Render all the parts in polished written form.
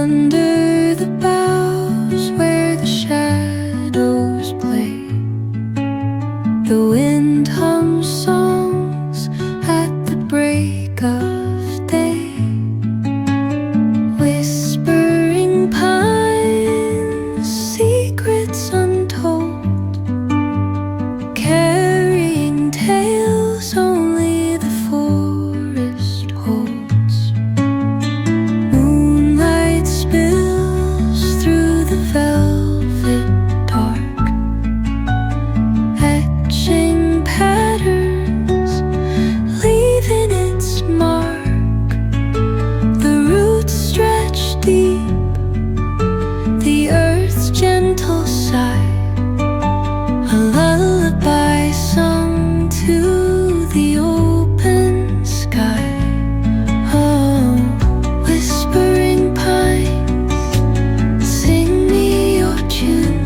Under the boughs where the shadows play, the wind hums songs at the break of day. Whispering pines, secrets untold, carrying tales only the forest holds. Moonlight spills through the velvet dark, etching patterns, leaving its mark. The roots stretch deep, the earth's gentle sigh, a lullaby sung to the open sky. Oh, whispering pines, sing me your tune,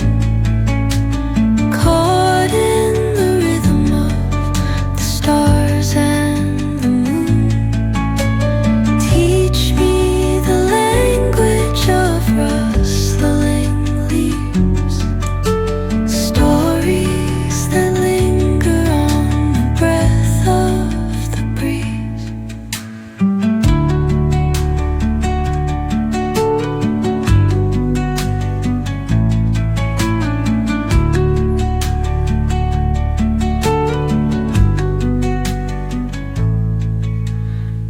caught in the rhythm of the stars and the moon. Teach me the language of rustling leaves, stories that linger on the breath of the breeze.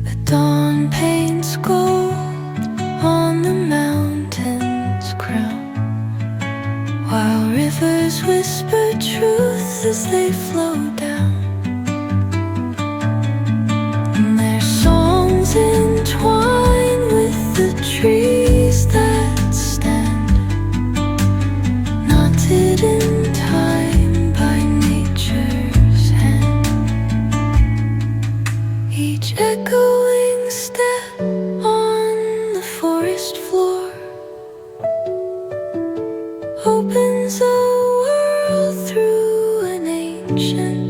The dawn paints gold on the mountain's crown, while rivers whisper truth as they flow down. And their songs entwine with the trees that stand, knotted in time by nature's hand. Each echoing step on the forest floor opens a world through an ancient